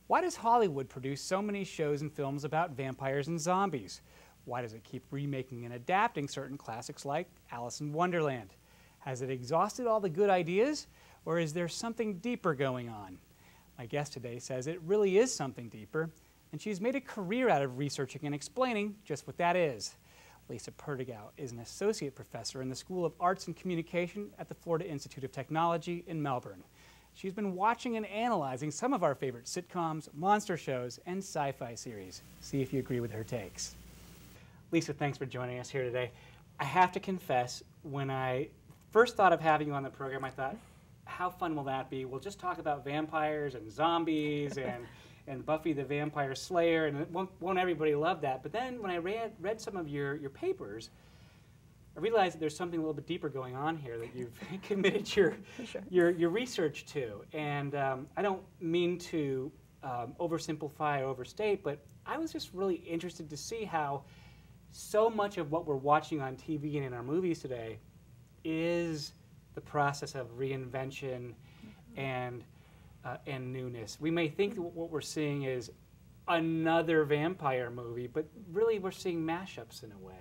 Why does Hollywood produce so many shows and films about vampires and zombies? Why does it keep remaking and adapting certain classics like Alice in Wonderland? Has it exhausted all the good ideas, or is there something deeper going on? My guest today says it really is something deeper, and she's made a career out of researching and explaining just what that is. Lisa Perdigao is an associate professor in the School of Arts and Communication at the Florida Institute of Technology in Melbourne. She's been watching and analyzing some of our favorite sitcoms, monster shows, and sci-fi series. See if you agree with her takes. Lisa, thanks for joining us here today. I have to confess, when I first thought of having you on the program, I thought, how fun will that be? We'll just talk about vampires and zombies and Buffy the Vampire Slayer, and won't everybody love that? But then when I read some of your papers, I realized that there's something a little bit deeper going on here that you've committed your research to. And I don't mean to oversimplify or overstate, but I was just really interested to see how so much of what we're watching on TV and in our movies today is the process of reinvention and newness. We may think that what we're seeing is another vampire movie, but really we're seeing mashups in a way.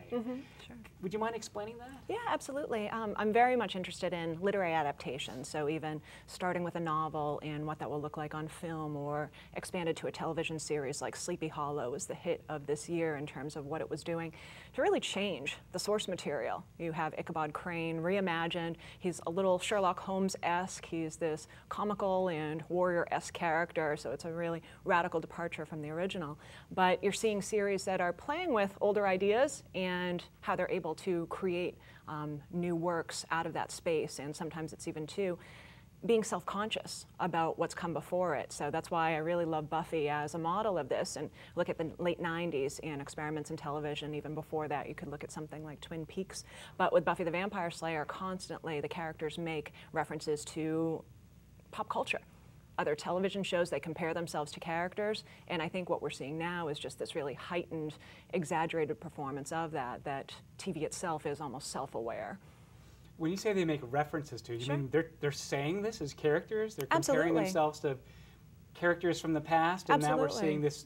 Sure. Would you mind explaining that? Yeah, absolutely. I'm very much interested in literary adaptations, so even starting with a novel and what that will look like on film, or expanded to a television series like Sleepy Hollow was the hit of this year in terms of what it was doing to really change the source material. You have Ichabod Crane reimagined. He's a little Sherlock Holmes-esque. He's this comical and warrior-esque character, so it's a really radical departure from the original. But you're seeing series that are playing with older ideas and how they're able to create new works out of that space, and sometimes it's even being self-conscious about what's come before it. So that's why I really love Buffy as a model of this, and look at the late 90s and experiments in television. Even before that, you could look at something like Twin Peaks. But with Buffy the Vampire Slayer, constantly the characters make references to pop culture. Other television shows, they compare themselves to characters, and I think what we're seeing now is just this really heightened, exaggerated performance of that TV itself is almost self-aware. When you say they make references to, you mean they're saying this as characters? They're comparing Absolutely. themselves to characters from the past, and Absolutely. now we're seeing this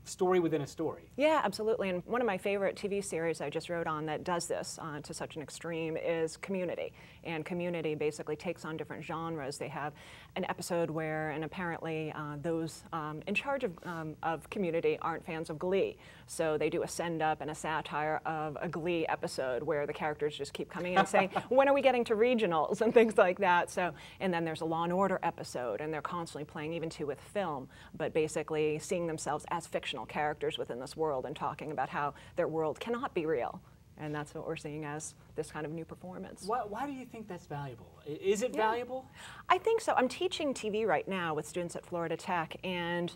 story within a story. Yeah, absolutely. And one of my favorite TV series I just wrote on that does this to such an extreme is Community. And Community basically takes on different genres. They have an episode where, and apparently those in charge of Community aren't fans of Glee. So they do a send-up and a satire of a Glee episode where the characters just keep coming in and saying, when are we getting to regionals and things like that. So, and then there's a Law and Order episode, and they're constantly playing even with film, but basically seeing themselves as fictional characters within this world and talking about how their world cannot be real. And that's what we're seeing as this kind of new performance. Why do you think that's valuable? Is it valuable? I think so. I'm teaching TV right now with students at Florida Tech, and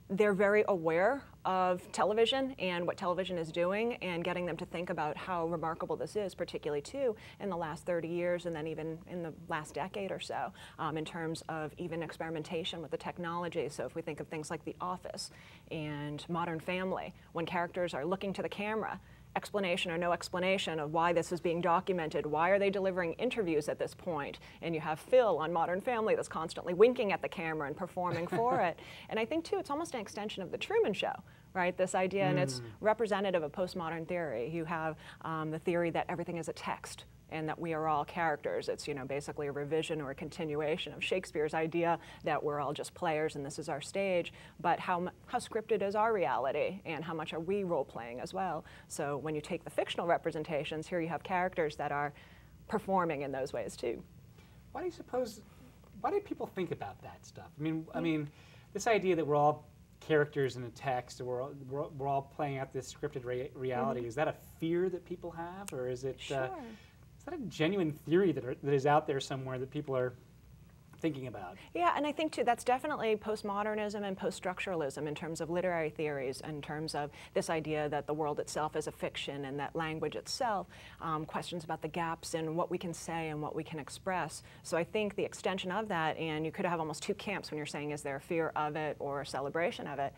they're very aware of television and what television is doing, and getting them to think about how remarkable this is, particularly too in the last 30 years and then even in the last decade or so, in terms of even experimentation with the technology. So if we think of things like The Office and Modern Family, when characters are looking to the camera, explanation or no explanation of why this is being documented. Why are they delivering interviews at this point? And you have Phil on Modern Family that's constantly winking at the camera and performing for it. And I think, too, it's almost an extension of The Truman Show, right? This idea, and it's representative of postmodern theory. You have the theory that everything is a text, and that we are all characters. It's, basically a revision or a continuation of Shakespeare's idea that we're all just players and this is our stage. But how scripted is our reality, and how much are we role-playing as well? So when you take the fictional representations, here you have characters that are performing in those ways too. Why do people think about that stuff? I mean, this idea that we're all characters in a text, or we're all playing out this scripted reality, is that a fear that people have, or is it? Sure. Is that a genuine theory that is out there somewhere that people are thinking about? Yeah, and I think too that's definitely postmodernism and post-structuralism in terms of literary theories, in terms of this idea that the world itself is a fiction, and that language itself, questions about the gaps in what we can say and what we can express. So I think the extension of that, and you could have almost two camps when you're saying, is there a fear of it or a celebration of it?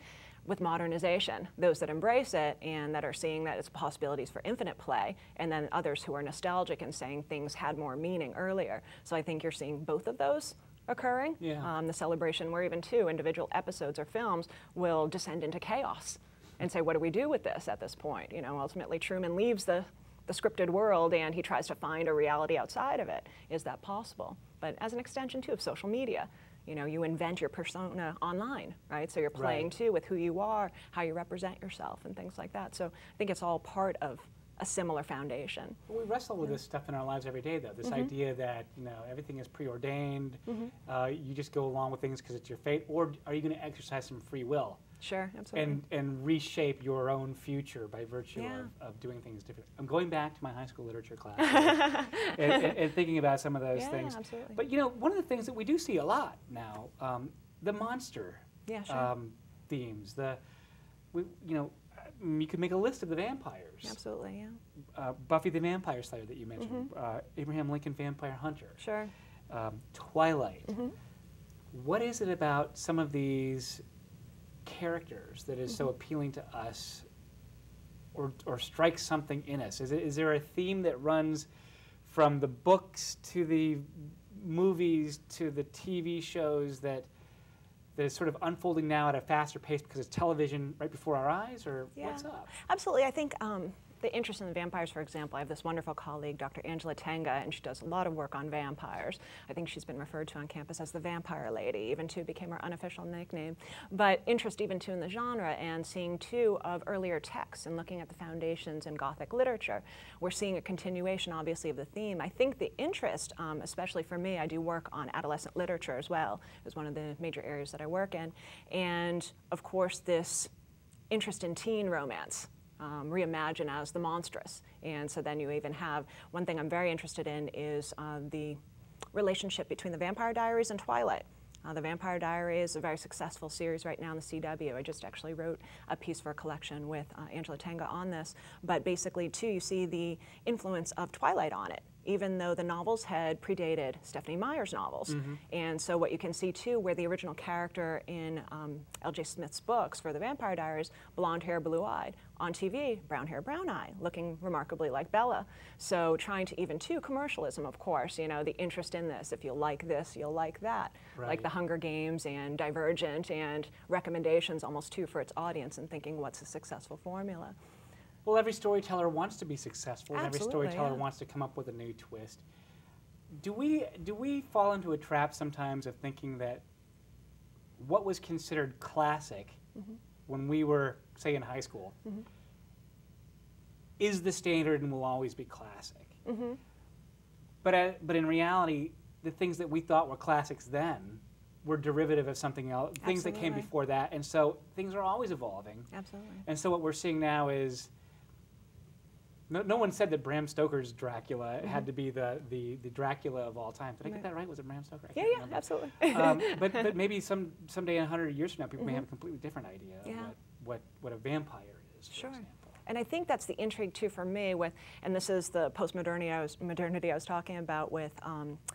With modernization, those that embrace it and that are seeing that it's possibilities for infinite play, and then others who are nostalgic and saying things had more meaning earlier. So I think you're seeing both of those occurring, Yeah. the celebration where even two individual episodes or films will descend into chaos and say, what do we do with this at this point? You know, ultimately Truman leaves the scripted world and he tries to find a reality outside of it. Is that possible? But as an extension too of social media, you know, you invent your persona online, right? So you're playing too with who you are, how you represent yourself and things like that. So I think it's all part of a similar foundation. Well, we wrestle with this stuff in our lives every day, though. This idea that, you know, everything is preordained, you just go along with things because it's your fate, or are you going to exercise some free will? Sure, absolutely. And reshape your own future by virtue of doing things differently. I'm going back to my high school literature class and thinking about some of those things. Absolutely. But, you know, one of the things that we do see a lot now, the monster themes, you could make a list of the vampires. Absolutely, yeah. Buffy the Vampire Slayer that you mentioned, Abraham Lincoln Vampire Hunter, Sure. Twilight. What is it about some of these characters that is so appealing to us or strikes something in us? Is there a theme that runs from the books to the movies to the TV shows that is sort of unfolding now at a faster pace because it's television right before our eyes, or what's up? Absolutely. I think the interest in the vampires, for example, I have this wonderful colleague, Dr. Angela Tenga, and she does a lot of work on vampires. I think she's been referred to on campus as the vampire lady, even too became her unofficial nickname. But interest even too in the genre and seeing too of earlier texts and looking at the foundations in Gothic literature. We're seeing a continuation, obviously, of the theme. I think the interest, especially for me, I do work on adolescent literature as well, is one of the major areas that I work in. And of course, this interest in teen romance. Reimagine as the monstrous. And so then you even have, one thing I'm very interested in is the relationship between the Vampire Diaries and Twilight. The Vampire Diaries is a very successful series right now in the CW. I just actually wrote a piece for a collection with Angela Tenga on this. But basically, too, you see the influence of Twilight on it, even though the novels had predated Stephanie Meyer's novels. And so what you can see, too, where the original character in L.J. Smith's books for the Vampire Diaries, blonde hair, blue-eyed, on TV, brown hair, brown eye, looking remarkably like Bella. So trying to even, too, commercialism, of course, you know, the interest in this. If you like this, you'll like that. Like the Hunger Games and Divergent and recommendations almost, too, for its audience and thinking what's a successful formula. Well, every storyteller wants to be successful, and every Absolutely, storyteller wants to come up with a new twist. Do we fall into a trap sometimes of thinking that what was considered classic when we were, say, in high school, is the standard and will always be classic? But in reality, the things that we thought were classics then were derivative of something else, things that came before that, and so things are always evolving. Absolutely. And so what we're seeing now is, no one said that Bram Stoker's Dracula had to be the Dracula of all time. Did I get that right? Was it Bram Stoker? I can't remember. Absolutely. But maybe someday, 100 years from now, people may have a completely different idea of what a vampire is, for example. And I think that's the intrigue, too, for me with, and this is the post-modernity I was talking about with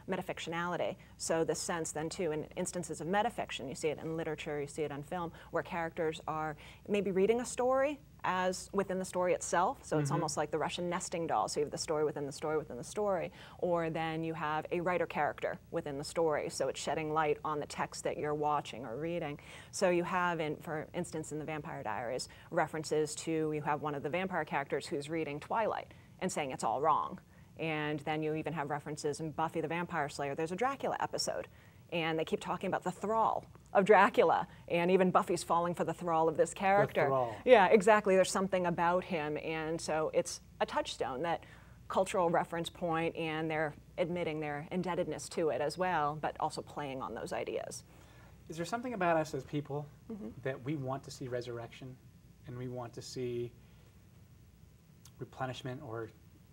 metafictionality. So the sense then, too, in instances of metafiction, you see it in literature, you see it on film, where characters are maybe reading a story as within the story itself. So it's almost like the Russian nesting doll. So you have the story within the story within the story. Or then you have a writer character within the story. So it's shedding light on the text that you're watching or reading. So you have, for instance, in the Vampire Diaries, references to, you have one of the vampire characters who's reading Twilight and saying it's all wrong. And then you even have references in Buffy the Vampire Slayer. There's a Dracula episode. And they keep talking about the thrall of Dracula, and even Buffy's falling for the thrall of this character. The thrall. Yeah, exactly. There's something about him, and so it's a touchstone, that cultural reference point, and they're admitting their indebtedness to it as well, but also playing on those ideas. Is there something about us as people that we want to see resurrection, and we want to see replenishment, or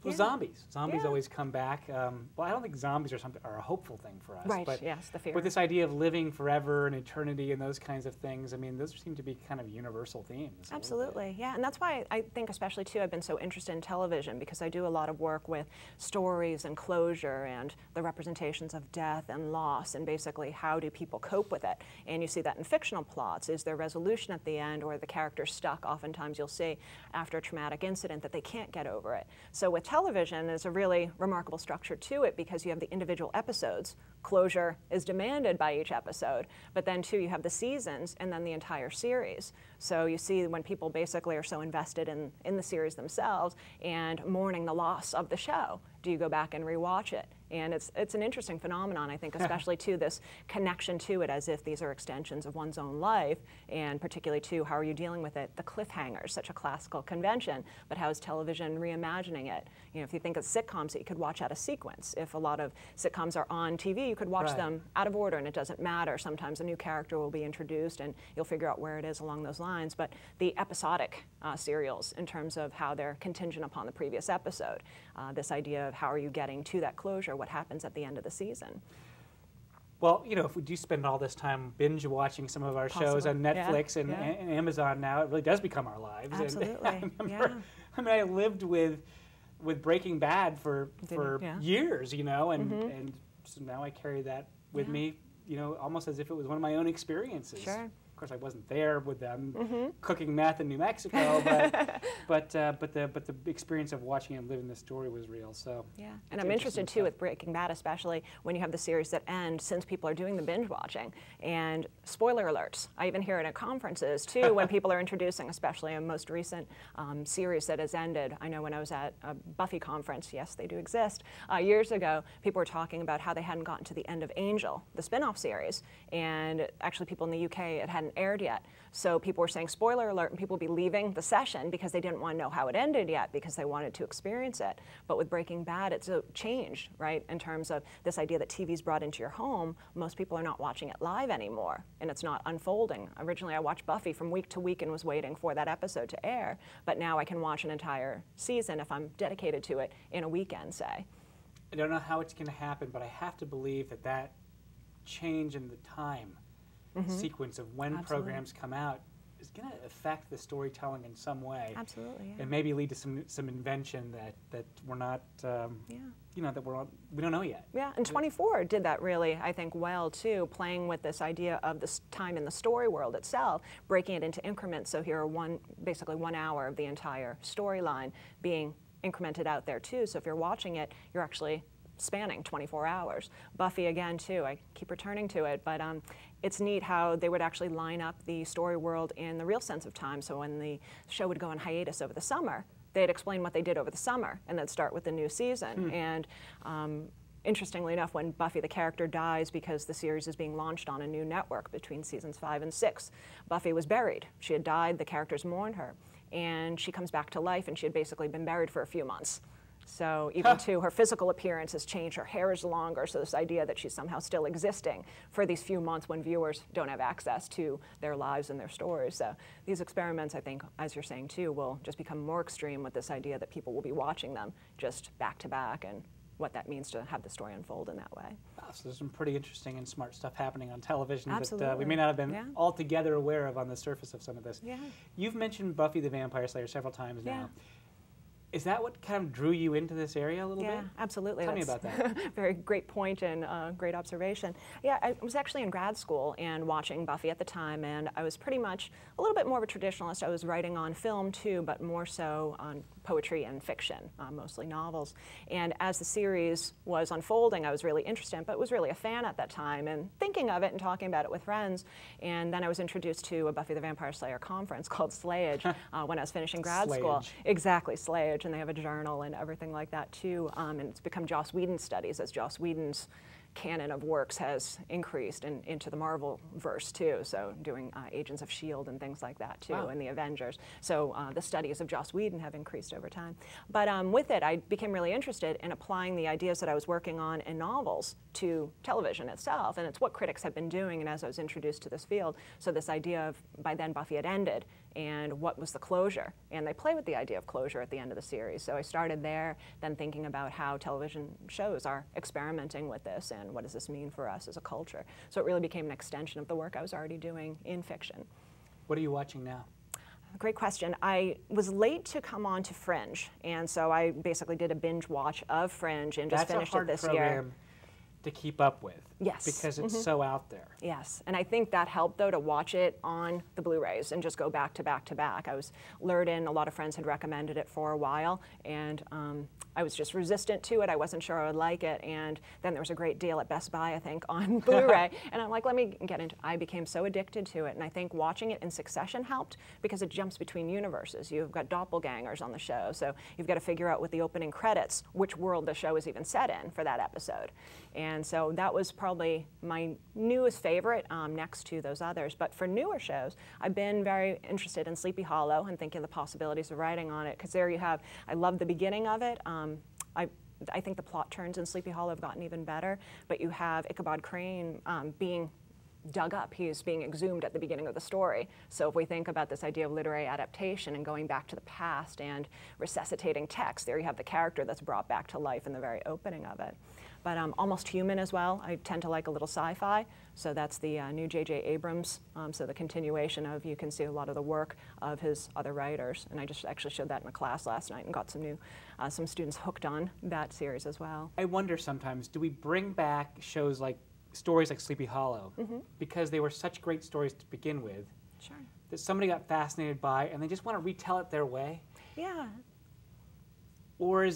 zombies? Zombies always come back. Well, I don't think zombies are a hopeful thing for us. Right, but yes, the fear. With this idea of living forever and eternity and those kinds of things, I mean, those seem to be kind of universal themes. Absolutely, yeah, and that's why I think especially too I've been so interested in television, because I do a lot of work with stories and closure and the representations of death and loss, and basically how do people cope with it. And you see that in fictional plots. Is there resolution at the end, or the character stuck? Oftentimes you'll see after a traumatic incident that they can't get over it. So with television is a really remarkable structure to it because you have the individual episodes. Closure is demanded by each episode, but then too you have the seasons and then the entire series. So you see when people basically are so invested in the series themselves and mourning the loss of the show, do you go back and rewatch it? And it's an interesting phenomenon, I think, especially to this connection to it as if these are extensions of one's own life, and particularly too, how are you dealing with it? The cliffhanger, such a classical convention, but how is television reimagining it? You know, if you think of sitcoms that you could watch out of sequence, if a lot of sitcoms are on TV, you could watch them out of order and it doesn't matter. Sometimes a new character will be introduced and you'll figure out where it is along those lines, but the episodic serials in terms of how they're contingent upon the previous episode, this idea of how are you getting to that closure, what happens at the end of the season. Well, you know, if we do spend all this time binge watching some of our shows on Netflix and Amazon now, it really does become our lives. Absolutely. And I mean, I lived with Breaking Bad for years, you know, and so now I carry that with me, you know, almost as if it was one of my own experiences. Sure. Of course, I wasn't there with them cooking meth in New Mexico, but the experience of watching and living the story was real. So and I'm interested too with Breaking Bad, especially when you have the series that end, since people are doing the binge watching. And spoiler alerts, I even hear it at conferences too when people are introducing, especially a most recent series that has ended. I know when I was at a Buffy conference, yes, they do exist, years ago, people were talking about how they hadn't gotten to the end of Angel, the spin-off series, and actually people in the UK, it hadn't aired yet. So people were saying spoiler alert and people would be leaving the session because they didn't want to know how it ended yet because they wanted to experience it. But with Breaking Bad, it's a change, right, in terms of this idea that TV's brought into your home. Most people are not watching it live anymore and it's not unfolding. Originally I watched Buffy from week to week and was waiting for that episode to air, but now I can watch an entire season if I'm dedicated to it in a weekend, say. I don't know how it's going to happen, but I have to believe that change in the time sequence of when programs come out is going to affect the storytelling in some way. Absolutely, and maybe lead to some invention that we're not, you know, that we don't know yet. Yeah, and 24 did that really, I think, well too, playing with this idea of this time in the story world itself, breaking it into increments. So here are basically 1 hour of the entire storyline being incremented out there too. So if you're watching it, you're actually spanning 24 hours. Buffy again too, I keep returning to it, but it's neat how they would actually line up the story world in the real sense of time. So when the show would go on hiatus over the summer, they'd explain what they did over the summer and then start with the new season. And interestingly enough, when Buffy the character dies because the series is being launched on a new network between seasons 5 and 6, Buffy was buried. She had died, the characters mourned her, and she comes back to life and she had basically been buried for a few months. So even too, her physical appearance has changed, her hair is longer, so this idea that she's somehow still existing for these few months when viewers don't have access to their lives and their stories. So these experiments, I think, as you're saying too, will just become more extreme with this idea that people will be watching them just back to back and what that means to have the story unfold in that way. Wow, so there's some pretty interesting and smart stuff happening on television Absolutely. that we may not have been altogether aware of on the surface of some of this. Yeah. You've mentioned Buffy the Vampire Slayer several times now. Is that what kind of drew you into this area a little bit? Yeah, absolutely. Tell me about that. Very great point and great observation. Yeah, I was actually in grad school and watching Buffy at the time, and I was pretty much a little bit more of a traditionalist. I was writing on film too, but more so on poetry and fiction, mostly novels. And as the series was unfolding, I was really interested, but was really a fan at that time and thinking of it and talking about it with friends. And then I was introduced to a Buffy the Vampire Slayer conference called Slayage when I was finishing grad school. Exactly, Slayage, and they have a journal and everything like that too. And it's become Joss Whedon studies as Joss Whedon's canon of works has increased into the Marvel verse too, so doing Agents of S.H.I.E.L.D. and things like that too, and the Avengers. So the studies of Joss Whedon have increased over time. But with it, I became really interested in applying the ideas that I was working on in novels to television itself, and it's what critics have been doing, and as I was introduced to this field, so this idea of, by then Buffy had ended, and what was the closure? And they play with the idea of closure at the end of the series. So I started there, then thinking about how television shows are experimenting with this and what does this mean for us as a culture. So it really became an extension of the work I was already doing in fiction. What are you watching now? Great question. I was late to come on to Fringe, and so I basically did a binge watch of Fringe and just finished it this year. to keep up with. Yes. Because it's so out there. Yes, and I think that helped, though, to watch it on the Blu-rays and just go back to back to back. I was lured in. A lot of friends had recommended it for a while, and I was just resistant to it. I wasn't sure I would like it, and then there was a great deal at Best Buy, I think, on Blu-ray, and I'm like, let me get into it. I became so addicted to it, and I think watching it in succession helped because it jumps between universes. You've got doppelgangers on the show, so you've got to figure out with the opening credits which world the show is even set in for that episode. And so that was probably my newest favorite next to those others. But for newer shows, I've been very interested in Sleepy Hollow and thinking of the possibilities of writing on it, because there you have, I love the beginning of it. I think the plot turns in Sleepy Hollow have gotten even better, but you have Ichabod Crane being dug up. He is being exhumed at the beginning of the story. So if we think about this idea of literary adaptation and going back to the past and resuscitating text, there you have the character that's brought back to life in the very opening of it. But Almost Human as well. I tend to like a little sci-fi, so that's the new J.J. Abrams, so the continuation of, you can see a lot of the work of his other writers, and I just actually showed that in a class last night and got some students hooked on that series as well. I wonder sometimes, do we bring back stories like Sleepy Hollow because they were such great stories to begin with, Sure. that somebody got fascinated by and they just want to retell it their way? Yeah. Or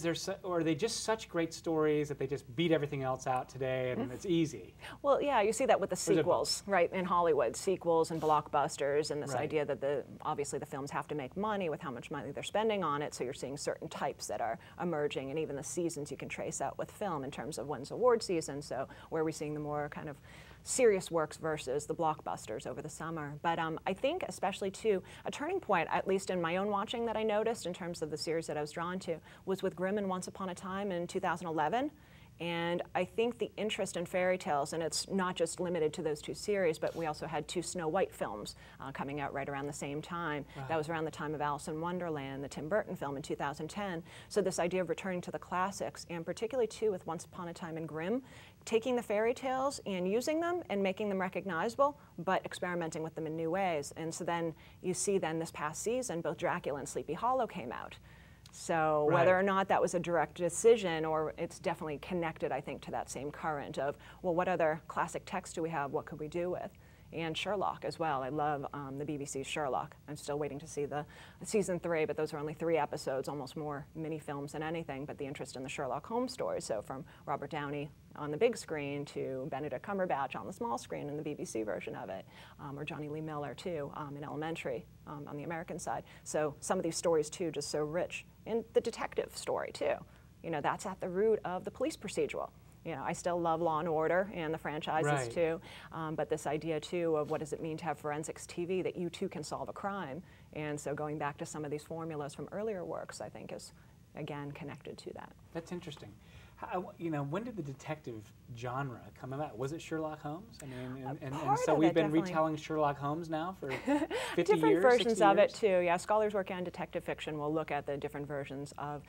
or are they just such great stories that they just beat everything else out today and it's easy? Well, yeah, you see that with the sequels, right, in Hollywood, sequels and blockbusters, and this idea that obviously the films have to make money with how much money they're spending on it, so you're seeing certain types that are emerging, and even the seasons you can trace out with film in terms of when's award season, so where are we seeing the more kind of serious works versus the blockbusters over the summer. But I think especially too, a turning point, at least in my own watching that I noticed in terms of the series that I was drawn to, was with Grimm and Once Upon a Time in 2011. And I think the interest in fairy tales, and it's not just limited to those two series, but we also had two Snow White films coming out right around the same time. Wow. That was around the time of Alice in Wonderland, the Tim Burton film in 2010. So this idea of returning to the classics, and particularly too with Once Upon a Time and Grimm, taking the fairy tales and using them and making them recognizable, but experimenting with them in new ways. And so then you see then this past season, both Dracula and Sleepy Hollow came out. So whether or not that was a direct decision, or it's definitely connected, I think, to that same current of, well, what other classic texts do we have? What could we do with? And Sherlock as well. I love the BBC's Sherlock. I'm still waiting to see the season 3, but those are only 3 episodes, almost more mini films than anything, but the interest in the Sherlock Holmes stories. So from Robert Downey on the big screen to Benedict Cumberbatch on the small screen in the BBC version of it, or Johnny Lee Miller too in Elementary on the American side. So some of these stories too, just so rich. And the detective story too. You know, that's at the root of the police procedural. You know, I still love Law and Order and the franchises too, but this idea too of what does it mean to have forensics TV, that you too can solve a crime. And so going back to some of these formulas from earlier works, I think is, again, connected to that. That's interesting. You know, when did the detective genre come about? Was it Sherlock Holmes? I mean, and so we've been retelling Sherlock Holmes now for 50 years, different versions of years? it too. Yeah, scholars working on detective fiction will look at the different versions of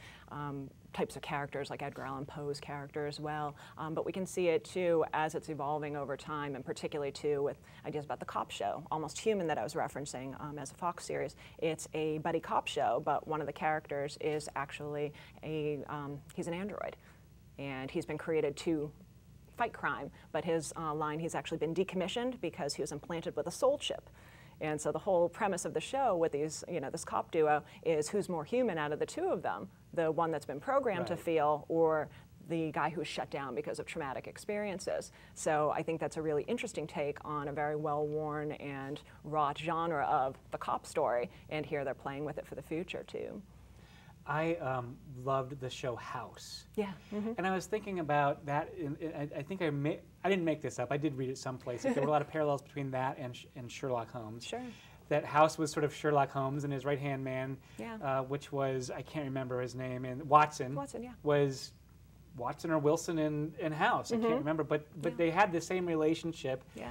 types of characters, like Edgar Allan Poe's character as well. But we can see it too as it's evolving over time, and particularly too with ideas about the cop show, Almost Human, that I was referencing as a Fox series. It's a buddy cop show, but one of the characters is actually he's an android. And he's been created to fight crime, but his line, he's actually been decommissioned because he was implanted with a soul chip. And so the whole premise of the show with these, you know, this cop duo is who's more human out of the two of them, the one that's been programmed to feel, or the guy who's shut down because of traumatic experiences. So I think that's a really interesting take on a very well-worn and wrought genre of the cop story, and here they're playing with it for the future too. I loved the show House. Yeah. And I was thinking about that. I think I didn't make this up. I did read it someplace. There were a lot of parallels between that and Sherlock Holmes. Sure. That House was sort of Sherlock Holmes and his right-hand man, yeah. Which was, I can't remember his name, and Watson. Watson, yeah. Was Watson or Wilson in House. I can't remember, but they had the same relationship. Yeah.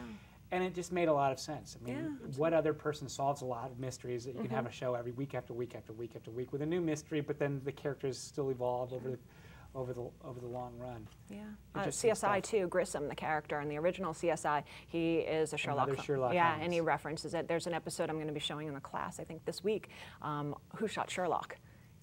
And it just made a lot of sense. I mean, Yeah, what other person solves a lot of mysteries that you can have a show every week after week after week after week with a new mystery, but then the characters still evolve over the long run. Yeah. CSI too, Grissom, the character in the original CSI, he is a Sherlock Holmes. Yeah, Holmes. And he references it. There's an episode I'm going to be showing in the class, I think this week, Who Shot Sherlock?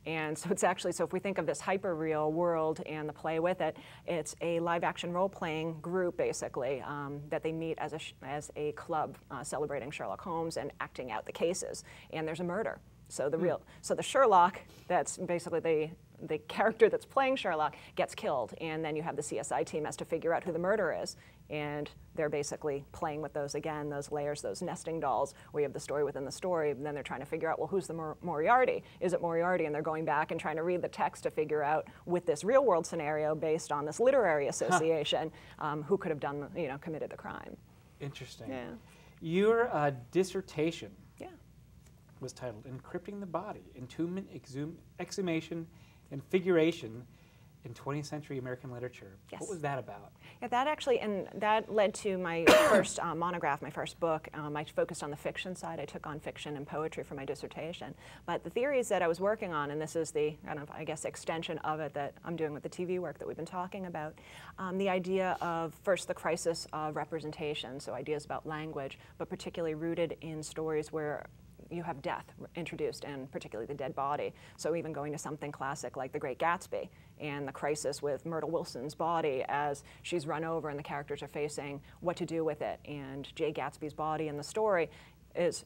And so it's actually, so if we think of this hyper-real world and the play with it, it's a live-action role-playing group, basically, that they meet as a club celebrating Sherlock Holmes and acting out the cases. And there's a murder. So the Sherlock, that's basically the character that's playing Sherlock, gets killed, and then you have the CSI team has to figure out who the murderer is. And they're basically playing with those, again, those layers, those nesting dolls, where you have the story within the story, and then they're trying to figure out, well, who's the Moriarty? Is it Moriarty? And they're going back and trying to read the text to figure out, with this real-world scenario based on this literary association, who could have done, committed the crime. Interesting. Yeah. Your dissertation was titled "Encrypting the Body: Entombment, Exhumation, and Figuration in 20th Century American Literature." Yes. What was that about? Yeah, that actually, and that led to my first monograph, my first book. I focused on the fiction side. I took on fiction and poetry for my dissertation. But the theories that I was working on, and this is the kind of, I guess, extension of it that I'm doing with the TV work that we've been talking about, the idea of, first, the crisis of representation, so ideas about language, but particularly rooted in stories where you have death introduced, and particularly the dead body. So even going to something classic like The Great Gatsby and the crisis with Myrtle Wilson's body as she's run over and the characters are facing what to do with it. And Jay Gatsby's body in the story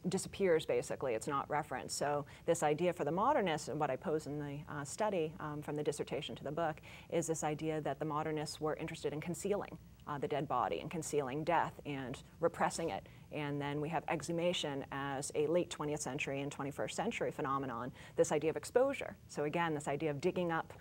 disappears, basically. It's not referenced. So this idea for the modernists, and what I pose in the study from the dissertation to the book, is this idea that the modernists were interested in concealing the dead body and concealing death and repressing it. And then we have exhumation as a late 20th century and 21st century phenomenon, this idea of exposure. So again, this idea of digging up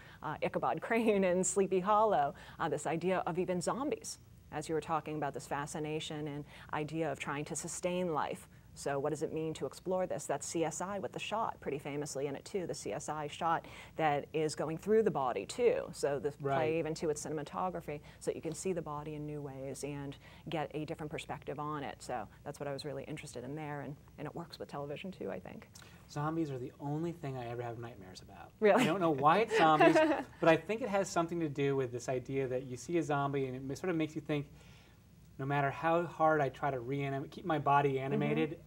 Ichabod Crane and Sleepy Hollow, this idea of even zombies, as you were talking about, this fascination and idea of trying to sustain life. So what does it mean to explore this? That's CSI with the shot, pretty famously in it too, the CSI shot that is going through the body too. So the play even to its cinematography, so that you can see the body in new ways and get a different perspective on it. So that's what I was really interested in there, and it works with television too, I think. Zombies are the only thing I ever have nightmares about. Really? I don't know why it's zombies, but I think it has something to do with this idea that you see a zombie and it sort of makes you think, no matter how hard I try to keep my body animated,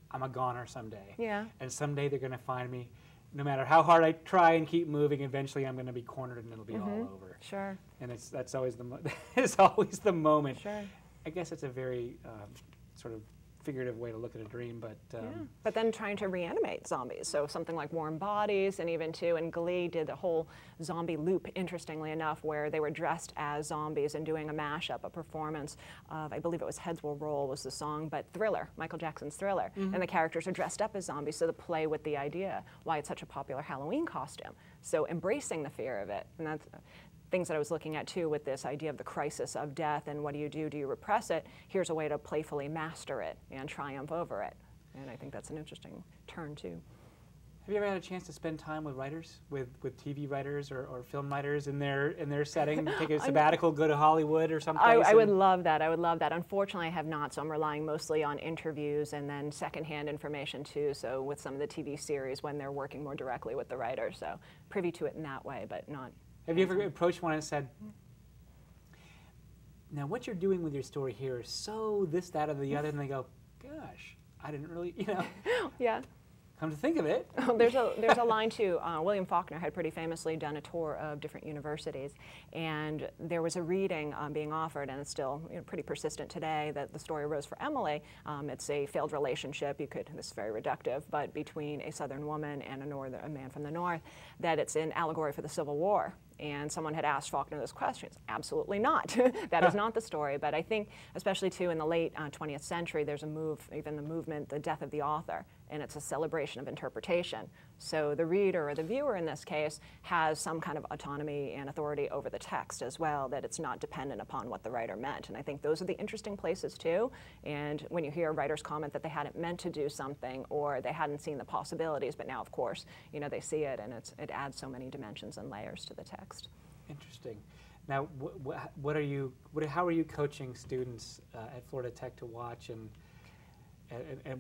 I'm a goner someday. Yeah. And someday they're going to find me. No matter how hard I try and keep moving, eventually I'm going to be cornered and it'll be all over. Sure. And that's always it's always the moment. Sure. I guess it's a very sort of figurative way to look at a dream, but But then trying to reanimate zombies, so something like Warm Bodies, and even too, and Glee did the whole zombie loop, interestingly enough, where they were dressed as zombies and doing a mashup, a performance of, I believe it was Heads Will Roll was the song, but Thriller, Michael Jackson's Thriller, and the characters are dressed up as zombies, so to play with the idea, why it's such a popular Halloween costume. So embracing the fear of it, and that's things that I was looking at too with this idea of the crisis of death and what do? Do you repress it? Here's a way to playfully master it and triumph over it. And I think that's an interesting turn too. Have you ever had a chance to spend time with writers, with TV writers or film writers in their setting? Take a sabbatical, go to Hollywood or someplace? I would love that. I would love that. Unfortunately, I have not, so I'm relying mostly on interviews and then secondhand information too. So with some of the TV series when they're working more directly with the writer, so privy to it in that way, but not. Have you ever approached one and said, now what you're doing with your story here is so this, that, or the other, and they go, gosh, I didn't really, Yeah. Come to think of it. There's a line too. William Faulkner had pretty famously done a tour of different universities, and there was a reading being offered, and it's still pretty persistent today, that the story Rose for Emily. It's a failed relationship. This is very reductive, but between a Southern woman and a man from the North, that it's an allegory for the Civil War. And someone had asked Faulkner those questions. Absolutely not. That is not the story. But I think, especially too, in the late 20th century, there's a move, even the movement, the death of the author, and it's a celebration of interpretation. So the reader, or the viewer in this case, has some kind of autonomy and authority over the text as well, that it's not dependent upon what the writer meant. And I think those are the interesting places too. And when you hear writers comment that they hadn't meant to do something, or they hadn't seen the possibilities, but now, of course, they see it, and it adds so many dimensions and layers to the text. Interesting. Now, how are you coaching students at Florida Tech to watch, and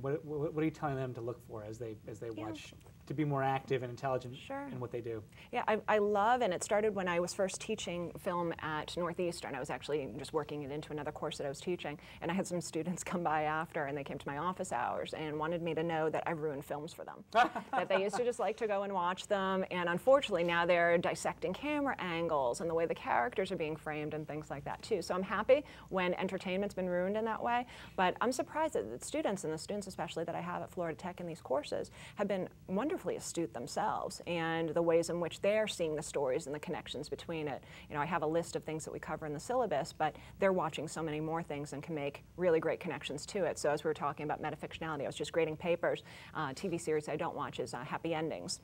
what are you telling them to look for as they watch to be more active and intelligent Sure. in what they do. Yeah, I love, and it started when I was first teaching film at Northeastern. I was actually just working it into another course that I was teaching, and I had some students come by after, and they came to my office hours and wanted me to know that I ruined films for them. That they used to just like to go and watch them, and unfortunately now they're dissecting camera angles and the way the characters are being framed and things like that too. So I'm happy when entertainment's been ruined in that way, but I'm surprised that the students, and the students especially that I have at Florida Tech in these courses, have been wonderfully astute themselves, and the ways in which they're seeing the stories and the connections between it. You know, I have a list of things that we cover in the syllabus, but they're watching so many more things and can make really great connections to it. So as we were talking about metafictionality, I was just grading papers. TV series I don't watch is Happy Endings.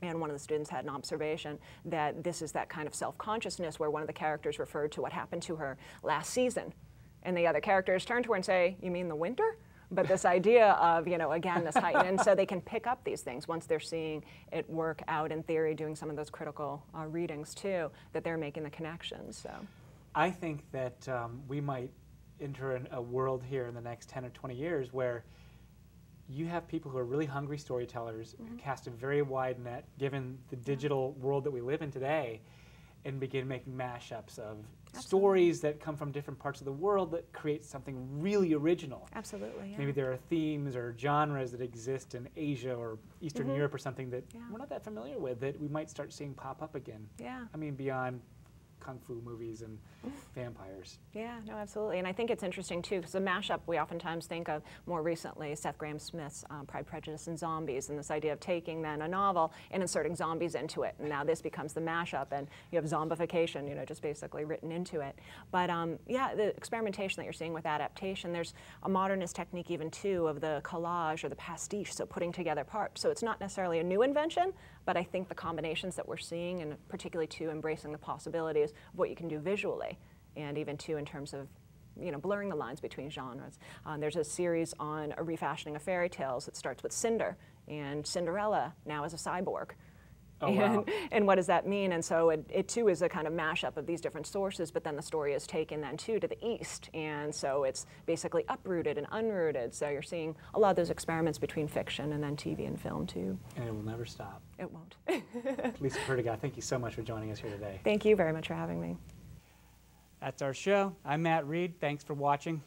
And one of the students had an observation that this is that kind of self-consciousness where one of the characters referred to what happened to her last season. And the other characters turn to her and say, "You mean the winter?" But this idea of, you know, again, this heightened, and so they can pick up these things once they're seeing it work out in theory, doing some of those critical readings too, that they're making the connections. So, I think that we might enter a world here in the next 10 or 20 years where you have people who are really hungry storytellers, who cast a very wide net, given the digital world that we live in today, and begin making mashups of stories that come from different parts of the world that create something really original. Absolutely, yeah. Maybe there are themes or genres that exist in Asia or Eastern Europe or something that we're not that familiar with that we might start seeing pop up again. Yeah. I mean, beyond kung fu movies and vampires. Yeah, no, absolutely. And I think it's interesting too, because the mashup we oftentimes think of more recently, Seth Grahame-Smith's Pride, Prejudice, and Zombies, and this idea of taking then a novel and inserting zombies into it. And now this becomes the mashup, and you have zombification, you know, just basically written into it. But yeah, the experimentation that you're seeing with adaptation, there's a modernist technique even too of the collage or the pastiche, so putting together parts. So it's not necessarily a new invention, but I think the combinations that we're seeing, and particularly too embracing the possibilities of what you can do visually, and even too in terms of, you know, blurring the lines between genres. There's a series on a refashioning of fairy tales that starts with Cinder, and Cinderella now is a cyborg. Oh, wow. And what does that mean? And so it too is a kind of mashup of these different sources, but then the story is taken then too to the East, and so it's basically uprooted and unrooted. So you're seeing a lot of those experiments between fiction and then TV and film too. And it will never stop. It won't. Lisa Perdigao, thank you so much for joining us here today. Thank you very much for having me. That's our show. I'm Matt Reed. Thanks for watching.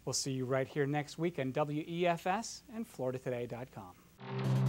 We'll see you right here next week on WEFS and FloridaToday.com.